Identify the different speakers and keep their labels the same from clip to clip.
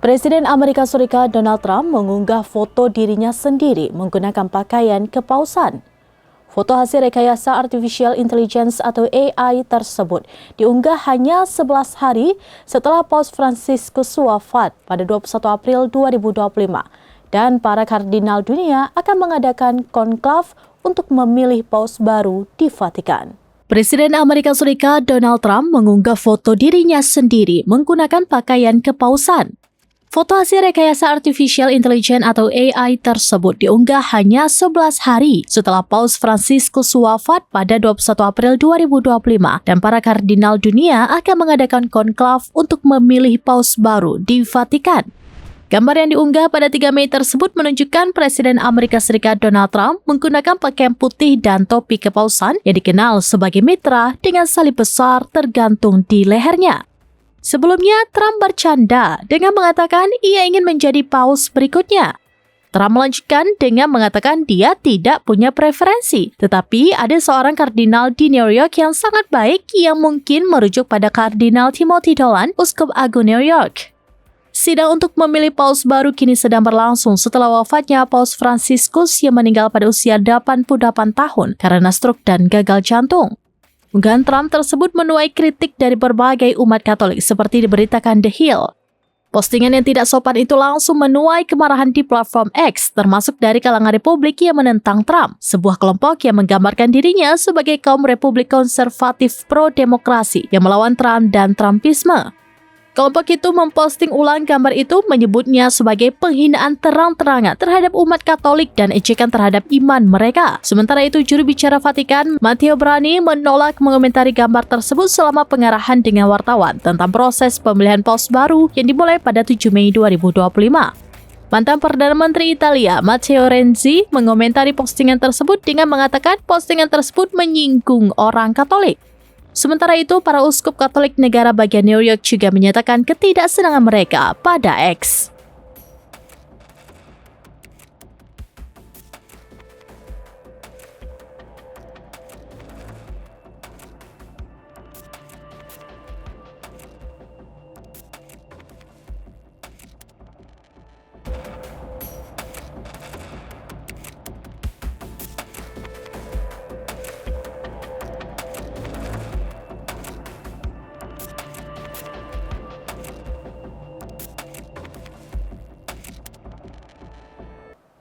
Speaker 1: Presiden Amerika Serikat Donald Trump mengunggah foto dirinya sendiri menggunakan pakaian kepausan. Foto hasil rekayasa Artificial Intelligence atau AI tersebut diunggah hanya 11 hari setelah Paus Fransiskus wafat pada 21 April 2025 dan para kardinal dunia akan mengadakan konklav untuk memilih paus baru di Vatikan. Presiden Amerika Serikat Donald Trump mengunggah foto dirinya sendiri menggunakan pakaian kepausan. Foto hasil rekayasa Artificial Intelligence atau AI tersebut diunggah hanya 11 hari setelah Paus Fransiskus wafat pada 21 April 2025 dan para kardinal dunia akan mengadakan konklav untuk memilih paus baru di Vatikan. Gambar yang diunggah pada 3 Mei tersebut menunjukkan Presiden Amerika Serikat Donald Trump menggunakan pakaian putih dan topi kepausan yang dikenal sebagai mitra dengan salib besar tergantung di lehernya. Sebelumnya, Trump bercanda dengan mengatakan ia ingin menjadi paus berikutnya. Trump melanjutkan dengan mengatakan dia tidak punya preferensi, tetapi ada seorang kardinal di New York yang sangat baik yang mungkin merujuk pada Kardinal Timothy Dolan, Uskup Agung New York. Sidang untuk memilih paus baru kini sedang berlangsung setelah wafatnya Paus Fransiskus yang meninggal pada usia 88 tahun karena stroke dan gagal jantung. Unggahan Trump tersebut menuai kritik dari berbagai umat Katolik seperti diberitakan The Hill. Postingan yang tidak sopan itu langsung menuai kemarahan di platform X, termasuk dari kalangan Republik yang menentang Trump, sebuah kelompok yang menggambarkan dirinya sebagai kaum Republik konservatif pro-demokrasi yang melawan Trump dan Trumpisme. Kelompok itu memposting ulang gambar itu menyebutnya sebagai penghinaan terang-terangan terhadap umat Katolik dan ejekan terhadap iman mereka. Sementara itu, juru bicara Vatikan, Matteo Brani, menolak mengomentari gambar tersebut selama pengarahan dengan wartawan tentang proses pemilihan paus baru yang dimulai pada 7 Mei 2025. Mantan Perdana Menteri Italia, Matteo Renzi, mengomentari postingan tersebut dengan mengatakan postingan tersebut menyinggung orang Katolik. Sementara itu, para uskup Katolik negara bagian New York juga menyatakan ketidaksenangan mereka pada X.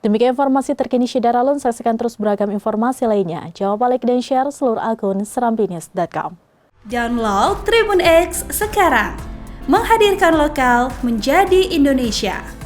Speaker 1: Demikian informasi terkini Syidaralun, saksikan terus beragam informasi lainnya. Jangan lupa like dan share seluruh akun serambinews.com.
Speaker 2: Download Tribun X sekarang, menghadirkan lokal menjadi Indonesia.